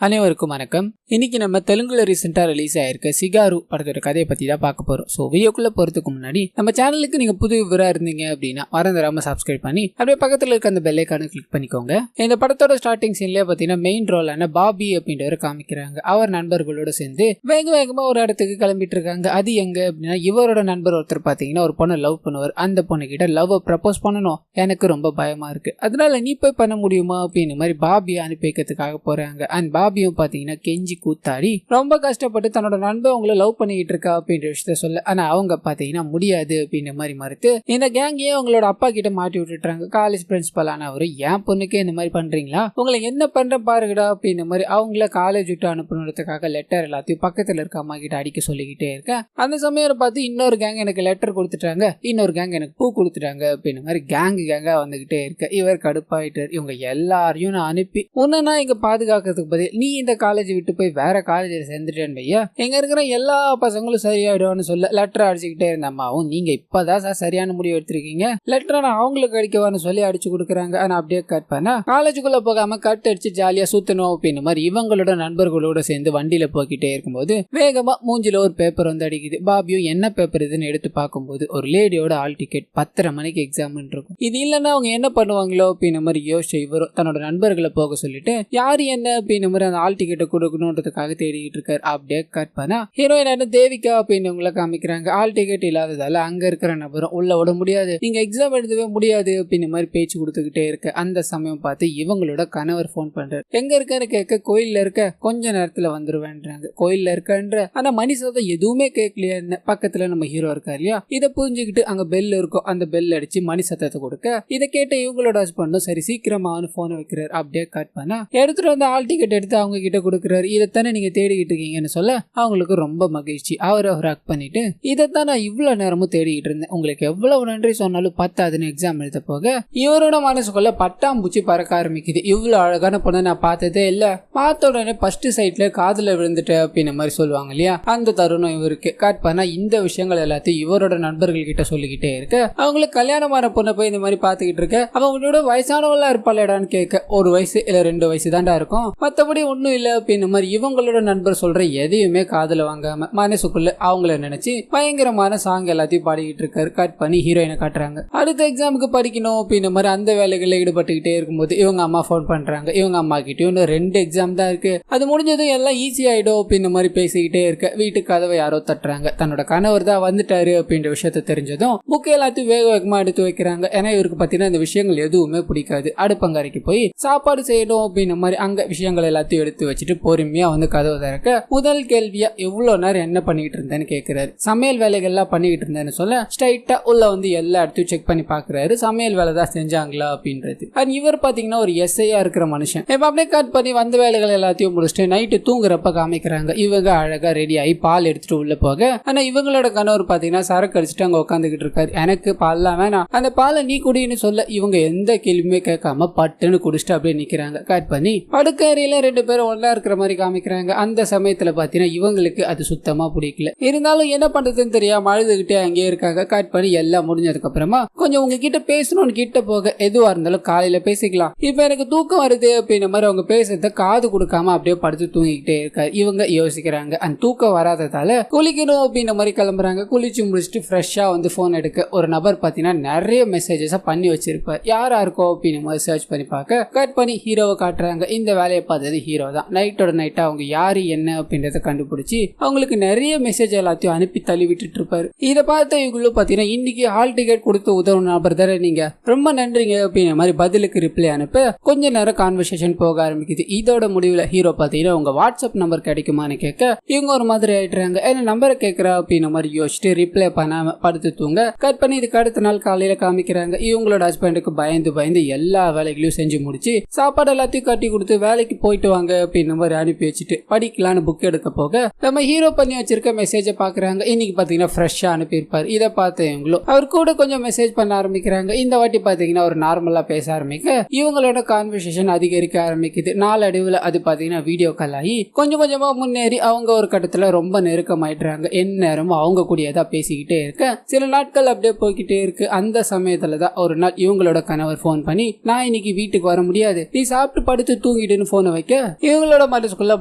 அனைவருக்கும் வணக்கம். இன்னைக்கு நம்ம தெலுங்குல ரீசெண்டா ரிலீஸ் ஆயிருக்க சிகாரு படத்தோட கதையை பத்தி தான் பார்க்க போறோம். ஸோ வீடியோக்குள்ள போறதுக்கு முன்னாடி நம்ம சேனலுக்கு நீங்க புது விவரா இருந்தீங்க அப்படின்னா மறந்துடாம சப்ஸ்கிரைப் பண்ணி அப்படியே பக்கத்துல இருக்க அந்த பெல் ஐகானை கிளிக் பண்ணிக்கோங்க. இந்த படத்தோட ஸ்டார்டிங் சீன்லயே பாத்தீங்கன்னா மெயின் ரோலான பாபி அப்படின்றவரை காமிக்கிறாங்க. அவர் நண்பர்களோட சேர்ந்து வேகமா ஒரு இடத்துக்கு கிளம்பிட்டு இருக்காங்க. அது எங்க அப்படின்னா இவரோட நண்பர் ஒருத்தர் பாத்தீங்கன்னா ஒரு பொண்ணை லவ் பண்ணுவார். அந்த பொண்ணு கிட்ட லவ் ப்ரப்போஸ் பண்ணணும், எனக்கு ரொம்ப பயமா இருக்கு, அதனால நீ போய் பண்ண முடியுமா அப்படின்னு மாதிரி பாபியை அனுப்பி வைக்கிறதுக்காக போறாங்க. அண்ட் பாபியும் பாத்தீங்கன்னா கெஞ்சி கூத்தாடி ரொம்ப கஷ்டப்பட்டு தன்னோட நண்பன் உங்களை லவ் பண்ணிக்கிட்டு இருக்கா அப்படின்ற விஷயத்த சொல்ல, ஆனா அவங்க பாத்தீங்கன்னா முடியாது அப்படின்ற மாதிரி மறுத்து இந்த கேங்கையே உங்களோட அப்பா கிட்ட மாட்டி விட்டுறாங்க. காலேஜ் பிரின்சிபல் ஆனவரு என் பொண்ணுக்கே இந்த மாதிரி பண்றீங்களா, உங்களை என்ன பண்ற பாருங்கடா அப்படின்ற மாதிரி அவங்கள காலேஜ் விட்டு அனுப்பணுன்றதுக்காக லெட்டர் எல்லாத்தையும் பக்கத்துல இருக்க அம்மா கிட்ட அடிக்க சொல்லிக்கிட்டே இருக்கேன். அந்த சமயம் பார்த்து இன்னொரு கேங் எனக்கு லெட்டர் கொடுத்துட்டாங்க, இன்னொரு கேங் எனக்கு பூ கொடுத்துட்டாங்க அப்படின்ற மாதிரி கேங்கா வந்துகிட்டே இருக்க இவர் கடுப்பாயிட்டார். இவங்க எல்லாரையும் நான் அனுப்பி உன்ன இங்க பாதுகாக்கிறதுக்கு பதில் நீ இந்த காலேஜ் விட்டு போய் வேற காலேஜில் சேர்ந்துட்டேன் பையா, எங்க இருக்கிற எல்லா பசங்களும் சரியாயிடும்னு சொல்ல லெட்டர் அடிச்சுக்கிட்டே இருந்த அம்மாவும் நீங்க இப்பதான் சார் சரியான முடிவு எடுத்திருக்கீங்க, லெட்டரை நான் அவங்களுக்கு அடிக்கவான்னு சொல்லி அடிச்சு கொடுக்குறாங்க. ஆனா அப்படியே கட் பண்ணா காலேஜுக்குள்ள போகாம கட் அடிச்சு ஜாலியா சுத்தணும் அப்படின்னு மாதிரி இவங்களோட நண்பர்களோட சேர்ந்து வண்டியில போய்கிட்டே இருக்கும்போது வேகமா மூஞ்சில ஒரு பேப்பர் வந்து அடிக்குது. பாபியும் என்ன பேப்பர் இதுன்னு எடுத்து பார்க்கும்போது ஒரு லேடியோட ஆல் டிக்கெட் 10:30 மணிக்கு எக்ஸாம் இருக்கும். இது இல்லைன்னா அவங்க என்ன பண்ணுவாங்களோ அப்படின்னு மாதிரி யோசிச்சு இவரும் தன்னோட நண்பர்களை போக சொல்லிட்டு யாரு என்ன அப்படின்னு மாதிரி அந்த ஆல் டிக்கெட்டை கொடுக்கணுன்றதுக்காக தேடிட்டு இருக்காரு. அப்படியே கட் பண்ணா ஹீரோயின் தேவிகா அப்படின்னு காமிக்கிறாங்க. ஆல் டிக்கெட் இல்லாததால அங்க இருக்கிற நபரும் உள்ள விட முடியாது, நீங்க எக்ஸாம் எழுதவே முடியாது அப்படின்னு மாதிரி பேச்சு கொடுத்துக்கிட்டே இருக்க அந்த சமயம் பார்த்து இவங்களோட கணவர் போன் பண்றாரு. எங்க இருக்காரு கேட்க கோயில்ல இருக்க, கொஞ்ச நேரத்துல வந்துருவேன்றாங்க. கோயில்ல இருக்கன்ற ஆனா மணி சத்தம் எதுவுமே கேட்கலையா, பக்கத்துல நம்ம ஹீரோ இருக்காரு இல்லையா, இதை புரிஞ்சுக்கிட்டு அங்க பெல் இருக்கும், அந்த பெல் அடிச்சு மணி சத்தத்தை கொடுக்க இதை கேட்ட இவங்களோட ஹஸ்பண்டும் சரி சீக்கிரமா போன் வைக்கிறாரு. அப்படியே கட் பண்ணா எடுத்துட்டு வந்து ஆல் டிக்கெட் எடுத்து அவங்க கிட்ட கொடுக்குறாரு. இதைத்தானே நீங்க தேடிக்கிட்டு இருக்கீங்கன்னு சொல்ல அவங்களுக்கு ரொம்ப மகிழ்ச்சி. அவரை ஹக் பண்ணிட்டு இதைத்தான் நான் இவ்வளவு நேரமும் தேடிக்கிட்டு இருந்தேன், உங்களுக்கு எவ்வளவு நன்றி சொன்னாலும் பத்தாதுன்னு எக்ஸாம் எழுத போக இவரோட மனசுக்குள்ள பட்டாம்பூச்சி பறக்க ஆரம்பிக்குது. இவ்வளவு அழகான பொண்ணை நான் பார்த்ததே இல்ல, பார்த்த உடனே ஃபர்ஸ்ட் சைட்ல காதுல விழுந்துட்டேன் அப்படின்னு மாதிரி சொல்லுவாங்க இல்லையா, அந்த தருணம் இவருக்கு. கட் பண்ணா இந்த விஷயங்கள் எல்லாத்தையும் இவரோட நண்பர்கள் கிட்ட சொல்லிக்கிட்டே இருக்க அவங்களுக்கு கல்யாணமான பொண்ணை போய் இந்த மாதிரி பாத்துக்கிட்டு இருக்க அவங்களோட வயசானவங்களா இருப்பாளேடான்னு கேட்க ஒரு வயசு இல்ல 2 வயசு தாண்டா இருக்கும், மத்தபடி ஒண்ணும் இல்ல அப்படின்னு மாதிரி இவங்களோட நண்பர் சொல்ற எதையுமே காதுல வாங்காம மனசுக்குள்ள அவங்கள நினைச்சு பயங்கரமான சாங் எல்லாத்தையும் பாடிக்கிட்டு இருக்காரு. கட் பண்ணி ஹீரோயினை காட்டுறாங்க. அடுத்த எக்ஸாமுக்கு படிக்கணும் அப்படின்னு மாதிரி அந்த வேலைகள்ல ஈடுபட்டுக்கிட்டே இருக்கும்போது இவங்க அம்மா போன் பண்றாங்க. இவங்க அம்மா கிட்டயும் 2 எக்ஸாம் தான் இருக்கு, அது முடிஞ்சதும் எல்லாம் ஈஸி ஆயிடும் அப்படின்னு மாதிரி பேசிக்கிட்டே இருக்க வீட்டுக்கு கதவை யாரோ தட்டுறாங்க. தன்னோட கணவர் தான் வந்துட்டாரு அப்படின்ற விஷயத்த தெரிஞ்சதும் புக் எல்லாத்தையும் வேகமா எடுத்து வைக்கிறாங்க. ஏன்னா இவருக்கு பாத்தீங்கன்னா இந்த விஷயங்கள் எதுவுமே பிடிக்காது. அடுப்பங்கரைக்கு போய் சாப்பாடு செய்யணும் அப்படின்னு மாதிரி அங்க விஷயங்கள் எல்லாத்தையும் எடுத்து வச்சுட்டு பொறுமையா வந்து கதவு திறக்க முதல் கேள்வியா எவ்வளவு நேரம் என்ன பண்ணிட்டு இருந்தேன்னு கேட்கிறாரு. சமையல் வேலைகள் எல்லாம் பண்ணிட்டு இருந்தேன்னு சொல்ல ஸ்ட்ரைட்டா உள்ள வந்து எல்லா இடத்தையும் செக் பண்ணி பாக்குறாரு, சமையல் வேலை தான் செஞ்சாங்களா அப்படின்றது. இவர் பாத்தீங்கன்னா ஒரு எஸ்ஐயா இருக்கிற மனுஷன். இப்ப அப்படியே கட் பண்ணி வந்த வேலைகள் எல்லாத்தையும் முடிச்சுட்டு நைட்டு தூங்குறப்ப காமிக்கிறாங்க. இவங்க அழகா ரெடி ஆகி பால் எடுத்துட்டு உள்ள போக ஆனா இவங்களோட கணவர் பாத்தீங்கன்னா சரக்கு அடிச்சுட்டு அங்க உட்காந்துக்கிட்டு இருக்காரு. எனக்கு பால்லாம் வேணாம், அந்த பாலை நீ குடின்னு சொல்ல இவங்க எந்த கேள்வியுமே கேட்காம பட்டுன்னு குடிச்சிட்டு அப்படியே நிக்கிறாங்க. கட் பண்ணி படுக்கையில 2 பேரும் ஒன்னா இருக்கிற மாதிரி காமிக்கிறாங்க. அந்த சமயத்துல பாத்தீங்கன்னா இவங்களுக்கு அது சுத்தமா பிடிக்கல. இருந்தாலும் என்ன பண்றதுன்னு தெரியாம அழுதுகிட்டே அங்கேயே இருக்காங்க. கட் பண்ணி எல்லாம் முடிஞ்சதுக்கு அப்புறமா கொஞ்சம் உங்ககிட்ட பேசணும்னு கிட்ட போக எதுவா இருந்தாலும் காலையில பேசிக்கலாம், இப்ப எனக்கு தூக்கம் வருது அப்படின்ற மாதிரி அவங்க பேசுறத காது கொடுக்காம அப்படியே படுத்து தூங்கிக்கிட்டே இருக்காரு. இவங்க யோசிக்கிறாங்க அந்த தூக்கம் வராததால குளிக்கணும் அப்படின்ற மாதிரி கிளம்புறாங்க. குளிச்சு முடிச்சுட்டு ஃப்ரெஷ்ஷா வந்து போன் எடுக்க ஒரு நபர் பாத்தீங்கன்னா நிறைய மெசேஜஸ் பண்ணி வச்சிருப்பார். யாரா இருக்கோ அப்படின்னு மாதிரி சர்ச் பண்ணி பார்க்க கட் பண்ணி ஹீரோவை காட்டுறாங்க. இந்த வேலையை பார்த்தது ஹீரோ தான். நைட்டோட நைட்டா அவங்க யாரு என்ன அப்படின்றத கண்டுபிடிச்சு அவங்களுக்கு நிறைய மெசேஜ் எல்லாத்தையும் அனுப்பி தள்ளி விட்டுட்டு இருப்பாரு. இதை பார்த்த இவங்களும் பாத்தீங்கன்னா இன்னைக்கு ஹால் டிக்கெட் கொடுத்து உதவும் நபர் தானே நீங்க, ரொம்ப நன்றிங்க அப்படின்ற மாதிரி பதிலுக்கு ரிப்ளை அனுப்ப கொஞ்ச நேரம் கான்வர்சேஷன் போக ஆரம்பிக்குது. இதோட முடிவுல ஹீரோ பாத்தீங்கன்னா உங்க வாட்ஸ்அப் நம்பர் கிடைக்குமான்னு கேட்க இவங்க ஒரு மாதிரி ஆயிடுறாங்க. என்ன நம்பரை கேட்கறா அப்படின்ற மாதிரி யோசிச்சுட்டு ரிப்ளை பண்ணாம படுத்து தூங்க. கட் பண்ணி இதுக்கு அடுத்த நாள் காலையில காமிக்கிறாங்க. இவங்களோட ஹஸ்பண்டுக்கு பயந்து எல்லா வேலைகளையும் செஞ்சு முடிச்சு சாப்பாடு எல்லாத்தையும் கட்டி கொடுத்து வேலைக்கு போயிட்டு வாங்க அப்படின்னு மாதிரி அனுப்பி வச்சுட்டு படிக்கலான்னு புக் எடுக்க போக நம்ம ஹீரோ பண்ணி வச்சிருக்க மெசேஜ பாக்குறாங்க. இன்னைக்கு பாத்தீங்கன்னா ஃப்ரெஷ்ஷா அனுப்பியிருப்பாரு. இதை பார்த்து இவங்களும் அவர் கூட கொஞ்சம் மெசேஜ் பண்ண ஆரம்பிக்கிறாங்க. இந்த வாட்டி பாத்தீங்கன்னா ஒரு நார்மலா பேச ஆரம்பிக்க இவங்களோட கான்வர்சேஷன் அதிகரிக்க ஆரம்பிக்குது. நாளடைவுல அது பாத்தீங்கன்னா வீடியோ கால் ஆகி கொஞ்சம் கொஞ்சமா முன்னேறி அவங்க ஒரு கட்டத்துல ரொம்ப நெருக்கமாயிடுறாங்க. எந்நேரமும் அவங்க கூடியதா பேசிக்கிட்டே இருக்க சில நாட்கள் அப்படியே போய்கிட்டே இருக்கு. அந்த சமயத்துலதான் ஒரு நாள் இவங்களோட கணவர் போன் பண்ணி நான் இன்னைக்கு வீட்டுக்கு வர முடியாது, நீ சாப்பிட்டு படுத்து தூங்கிட்டுன்னு போனை வைக்க இவங்களோட மனசுக்குள்ள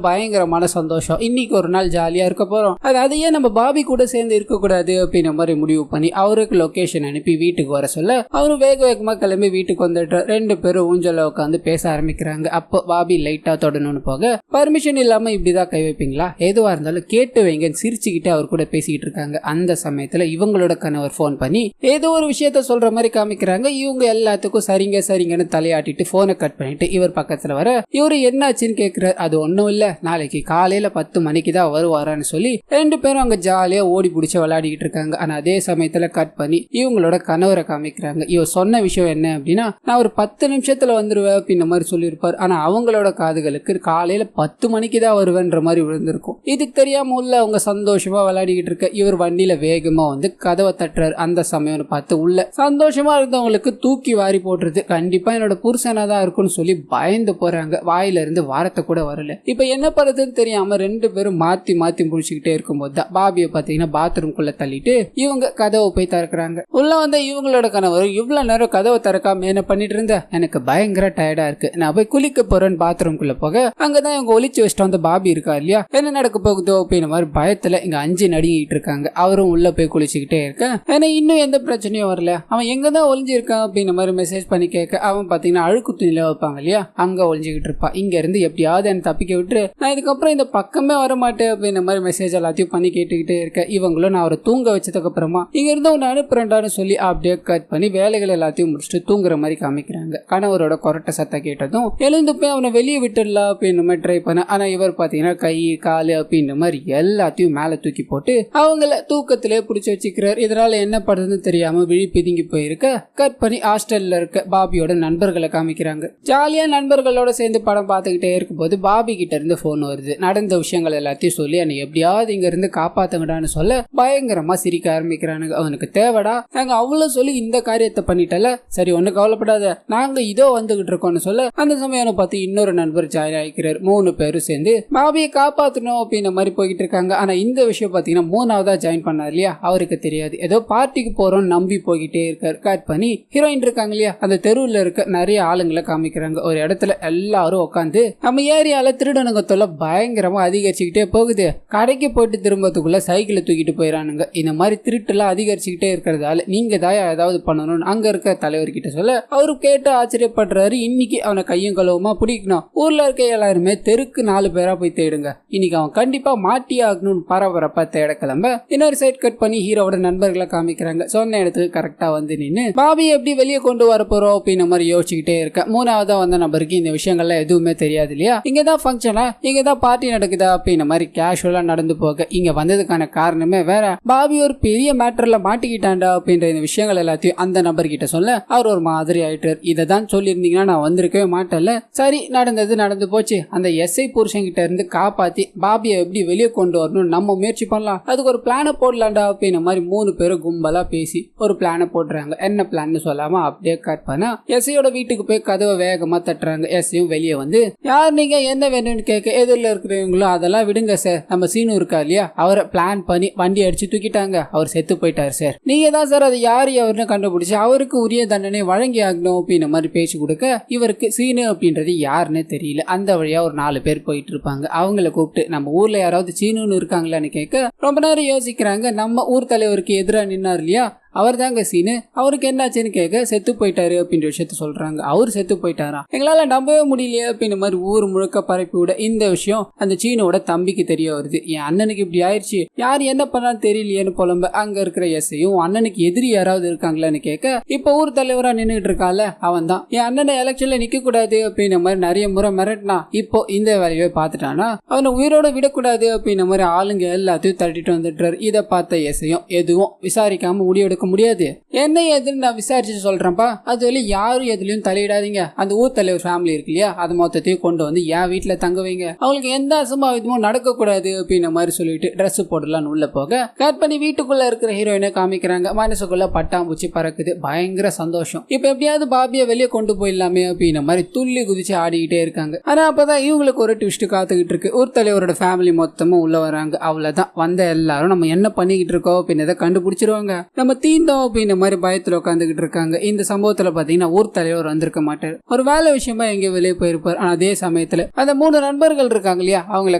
பயங்கரமான சந்தோஷம். இன்னைக்கு ஒரு நாள் ஜாலியா இருக்க போறோம், அதையே நம்ம பாபி கூட சேர்ந்து இருக்க கூடாது அப்படின்ற மாதிரி முடிவு பண்ணி அவருக்கு லொகேஷன் அனுப்பி வீட்டுக்கு வர சொல்ல அவரும் வேக வேகமா கிளம்பி வீட்டுக்கு வந்துட்டு 2 பேரும் ஊஞ்சல உட்காந்து பேச ஆரம்பிக்கிறாங்க. அப்போ பாபி லைட்டா தொடணும்னு போக பர்மிஷன் இல்லாம இப்படிதான் கை வைப்பீங்களா, எதுவா இருந்தாலும் கேட்டு வைங்க சிரிச்சுக்கிட்டு அவர் கூட பேசிக்கிட்டு இருக்காங்க. அந்த சமயத்துல இவங்களோட கணவர் போன் பண்ணி ஏதோ ஒரு விஷயத்த சொல்ற மாதிரி காமிக்கிறாங்க. இவங்க எல்லாத்துக்கும் சரிங்க சரிங்கன்னு தலையாட்டிட்டு போனை கட் பண்ணிட்டு இவர் பக்கத்துல வர இவரு என்னாச்சுன்னு கேக்குறாரு. அது ஒண்ணும் இல்ல, நாளைக்கு காலையில 10 மணிக்கு தான் வருவாரான்னு சொல்லி 2 பேரும் அங்க ஜாலியா ஓடி பிடிச்சு விளையாடிக்கிட்டு இருக்காங்க. ஆனா அதே சமயத்துல கட் பண்ணி இவங்களோட கணவரை காமிக்கிறாங்க. இவர் சொன்ன விஷயம் என்ன அப்படின்னா, நான் ஒரு 10 நிமிஷத்துல வந்துருவேன் அப்படின்ற மாதிரி சொல்லியிருப்பார். ஆனா அவங்களோட காதுகளுக்கு காலையில 10 மணிக்கு தான் வருவேன்ற மாதிரி விழுந்திருக்கும். இதுக்கு தெரியாம உள்ள அவங்க சந்தோஷமா விளையாடிக்கிட்டு இருக்க இவர் வண்டியில வேகமா வந்து கதவை தட்டுறாரு. அந்த சமயம் பார்த்து உள்ள சந்தோஷமா இருந்தவங்களுக்கு தூக்கி வாரி போட்டுருது. கண்டிப்பா என்னோட புருஷனா தான் இருக்கும்னு சொல்லி பயந்து போறாங்க. வாயில இருந்து வாரத்தை கூட வரல. இப்ப என்ன பண்றதுன்னு தெரியாம 2 பேரும் மாத்தி மாத்தி முடிச்சுக்கிட்டே இருக்கும்போது தான் பாபியை பாத்தீங்கன்னா பாத்ரூம்குள்ள தள்ளிட்டு இவங்க கதவை போய் திறக்கிறாங்க. உள்ள வந்த இவங்களோட கணவர் இவ்வளவு நேரம் கதவை திறக்காம என்ன பண்ணிட்டு இருந்த, எனக்கு பயங்கர டயர்டா இருக்கு, நான் போய் குளிக்க போறேன்னு பாத்ரூம்குள்ள போக அங்கதான் இவங்க ஒளிச்சு வச்சுட்டு வந்த பாபி இருக்கா இல்லையா, என்ன நடக்க போகுதோ அப்படின்ற மாதிரி பயத்துல இங்க 5 நடுங்கிட்டு இருக்காங்க. அவரும் உள்ள போய் குளிச்சுக்கிட்டே இருக்க ஏன்னா இன்னும் எந்த பிரச்சனையும் வரல, அவன் எங்கதான் ஒளிஞ்சிருக்கான் அப்படின்ற மாதிரி மெசேஜ் பண்ணி கேட்க அவன் பாத்தீங்கன்னா அழுக்கு துணியில வைப்பாங்க இல்லையா, அங்க ஒளிஞ்சுக்கிட்டு இருப்பா. இங்க இருந்து எப்படியாவது என்ன தப்பிக்க விட்டு நான் இதுக்கப்புறம் இந்த பக்கமே வர மாட்டேன் அப்படின்ற மாதிரி மெசேஜ் எல்லாத்தையும் பண்ணி கேட்டுக்கிட்டே இருக்க இவங்களும் நான் அவரை தூங்க வச்சதுக்கு அப்புறமா இங்க இருந்து ஒன்னு அனுப்புறேன்டான்னு சொல்லி அப்படியே கட் பண்ணி வேலைகள் எல்லாத்தையும் முடிச்சுட்டு தூங்குற மாதிரி காமிக்கிறாங்க. கணவரோட கொரட்டை சத்தம் கேட்டதும் எழுந்து போய் அவனை வெளியே விட்டுடலாம் அப்படின்ற மாதிரி ட்ரை பண்ண. ஆனா இவர் பாத்தீங்கன்னா கை காலு அப்படின்ற மாதிரி எல்லாத்தையும் மேல தூக்கி போட்டு அவங்கள தூக்கத்திலே பிடிச்சி வச்சுக்கிறார். இதனால என்ன பண்றதுன்னு தெரியாம விழி பிதுங்கி போயிருக்க கட் பண்ணி ஹாஸ்டல்ல இருக்க பாபியோட நண்பர்களை காமிக்கிறாங்க. ஜாலியா நண்பர்களோட சேர்ந்து படம் பார்த்துக்கிட்டே இருக்கும்போது பாபி கிட்ட இருந்து போன் வருது. நடந்த விஷயங்கள் எல்லாத்தையும் சொல்லி என்னை எப்படியாவது இங்க இருந்து காப்பாத்துங்கடான்னு சொல்ல பயங்கரமா சிரிக்க ஆரம்பிக்கிறானுங்க. அவனுக்கு தேவைடா, நாங்க அவ்வளவு சொல்லி இந்த காரியத்தை பண்ணிட்டல, சரி ஒண்ணு கவலைப்படாத, நாங்க இதோ வந்துகிட்டு இருக்கோம்னு சொல்ல அந்த சமயம் பார்த்து இன்னொரு நண்பர் ஜாயின் ஆகிக்கிறார். 3 பேரும் சேர்ந்து பாபியை காப்பாத்தணும் அப்படின்ற மாதிரி போய்கிட்டு இருக்காங்க. ஆனா இந்த விஷயம் பாத்தீங்கன்னா 3ஆவதா ஜாயின் பண்ணார் இல்லையா, அவருக்கு தெரியாது. ஏதோ பார்ட்டிக்கு போறோம் நம்பி போய்கிட்டே இருக்காரு. கட் பண்ணி ஹீரோயின் இருக்காங்க இல்லையா, அந்த தெருவுல இருக்க நிறைய ஆளுங்களை காமிக்கிறாங்க. ஒரு இடத்துல எல்லாரும் உட்காந்து நம்ம ஏரியால திருடனுங்க தொல்லை பயங்கரமா அதிகரிச்சுக்கிட்டே போகுது, கடைக்கு போயிட்டு திரும்பத்துக்குள்ள சைக்கிளை தூக்கிட்டு போயிடானுங்க. இந்த மாதிரி திருட்டுலாம் அதிகரிச்சுக்கிட்டே இருக்கிறதால நீங்க தான் ஏதாவது பண்ணணும்னு அங்க இருக்க தலைவர்கிட்ட சொல்ல அவரு கேட்டு ஆச்சரியப்படுறாரு. இன்னைக்கு அவனை கையும் கழுவுமா பிடிக்கணும், ஊர்ல இருக்க எல்லாருமே தெருக்கு 4 பேரா போய் தேடுங்க, இன்னைக்கு அவன் கண்டிப்பா மாட்டி ஆகணும்னு பரபரப்பா தேட கிளம்ப இன்னொரு சைட் கட் பண்ணி ஹீரோவோட நண்பர்களை காமிக்கிறாங்க. சொன்ன இடத்துக்கு கரெக்டா வந்து நின்று பாபி எப்படி வெளியே கொண்டு வர போறோம் அப்படின்ற மாதிரி யோசிச்சுக்கிட்டே இருக்க 3ஆவதா வந்த நபருக்கு இந்த விஷயங்கள்லாம் எதுவுமே தெரியாது இல்லையா. இங்கதான் ஃபங்க்ஷனா, இங்கதான் பார்ட்டி நடக்குதா அப்படின்ற மாதிரி கேஷுவலா நடந்து போக இங்க வந்ததுக்கான காரணமே வேற. பாபி ஒரு பெரிய மேட்டர்ல மாட்டிக்கிட்டாண்டா அப்படின்ற இந்த விஷயங்கள் எல்லாத்தையும் அந்த நபர்கிட்ட சொல்ல அவர் ஒரு மாதிரி ஆயிட்டார். இதை தான் சொல்லியிருந்தீங்கன்னா நான் வந்திருக்கவே மாட்டேன்ல. சரி நடந்தது நடந்து போச்சு, அந்த எஸ்ஐ புருஷன் கிட்ட இருந்து காப்பாத்தி பாபியை எப்படி வெளியே கொண்டு வரணும் நம்ம முயற்சி பண்ணலாம், அதுக்கு ஒரு பிளான போடலாண்டா அப்படின்ற மாதிரி 3 பேரும் கும்பலா பேசி ஒரு பிளான போடுறாங்க. என்ன பிளான்னு சொல்லாம அப்படியே கட் பண்ணா எஸ்ஐயோட வீட்டுக்கு போய் கதவை வேகமா தட்டுறாங்க. எஸ்ஐயும் வெளியே வந்து யார் நீங்க என்ன வேணும்னு கேட்க எதிரில் இருக்கிறவங்களும் அதெல்லாம் விடுங்க சார், நம்ம சீனு இருக்கா இல்லையா அவரை பிளான் பண்ணி வண்டி அடிச்சு தூக்கிட்டாங்க, அவர் செத்து போயிட்டாரு சார், நீங்க தான் சார் அது யாரு அவருன்னு கண்டுபிடிச்சு அவருக்கு உரிய தண்டனை வழங்கி ஆகணும் அப்படின்ற மாதிரி பேச்சு கொடுக்க இவருக்கு சீனு அப்படின்றது யாருன்னு தெரியல. அந்த வழியா ஒரு 4 பேர் போயிட்டு இருப்பாங்க. அவங்கள கூப்பிட்டு நம்ம ஊர்ல யாராவது சீனுன்னு இருக்காங்களான்னு கேட்க ரொம்ப நேரம் யோசிக்கிறாங்க. நம்ம ஊர் தலைவருக்கு எதிராக நின்னார் இல்லையா அவர் தாங்க சீனு, அவருக்கு என்னாச்சுன்னு கேட்க செத்து போயிட்டாரு அப்படின்ற விஷயத்த சொல்றாங்க. அவர் செத்து போயிட்டாரா, எங்களால நம்பவே முடியலையே அப்படின்ற மாதிரி ஊர் முழுக்க பரப்பி விட இந்த விஷயம் அந்த சீனோட தம்பிக்கு தெரிய வருது. என் அண்ணனுக்கு இப்படி ஆயிடுச்சு, யார் என்ன பண்ணாலும் தெரியலையேன்னு புலம்ப அங்க இருக்கிற எஸ்ஐயும் அண்ணனுக்கு எதிரி யாராவது இருக்காங்களான்னு கேட்க இப்ப ஊர் தலைவரா நின்றுட்டு இருக்கால அவன் தான் என் அண்ணனை எலெக்ஷன்ல நிக்க கூடாது அப்படின்ற மாதிரி நிறைய முறை மிரட்டினா, இப்போ இந்த வேலையை பார்த்துட்டானா அவனை உயிரோட விடக்கூடாது அப்படின்ற மாதிரி ஆளுங்க எல்லாத்தையும் தட்டிட்டு வந்துட்டாரு. இதை பார்த்த எஸ்ஐயும் எதுவும் விசாரிக்காம முடிவெடுக்க முடியாது, என்ன ஏதுன்னு நான் விசாரிச்சு சொல்றேன்ப்பா, அது வரையும் யாரும் எதுலயும் தலையிடாதீங்க, அந்த ஊர் தலைவர் ஃபேமிலி இருக்கு இல்லையா அது மொத்தத்தையும் கொண்டு வந்து என் வீட்டுல தங்க வைங்க, அவங்களுக்கு எந்த அசம்பாவிதமும் நடக்க கூடாது அப்படின்ற மாதிரி சொல்லிட்டு ட்ரெஸ் போடலான்னு உள்ள போக கட் பண்ணி வீட்டுக்குள்ள இருக்கிற ஹீரோயினை காமிக்கிறாங்க. மனசுக்குள்ள பட்டாம்பூச்சி பறக்குது, பயங்கர சந்தோஷம். இப்ப எப்படியாவது பாபியை வெளியே கொண்டு போயிடலாமே அப்படின்ற மாதிரி துள்ளி குதிச்சு ஆடிக்கிட்டே இருக்காங்க. ஆனா அப்பதான் இவங்களுக்கு ஒரு ட்விஸ்ட் காத்துக்கிட்டு இருக்கு. ஊர் தலைவரோட ஃபேமிலி மொத்தமும் உள்ள வராங்க. அவ்வளவுதான், வந்த எல்லாரும் நம்ம என்ன பண்ணிக்கிட்டு இருக்கோம் அப்படின்றத கண்டுபிடிச்சிருவாங்க. நம்ம தீந்தோம் அப்படின்ற மாதிரி பயத்துல உட்காந்துக்கிட்டு இருக்காங்க. இந்த சம்பவத்துல பாத்தீங்கன்னா ஊர் தலைவர் வந்திருக்க மாட்டார், ஒரு வேலை விஷயமா எங்கேயோ வெளியே போயிருப்பார். ஆனா அதே சமயத்துல அந்த 3 நண்பர்கள் இருக்காங்க இல்லையா, அவங்கள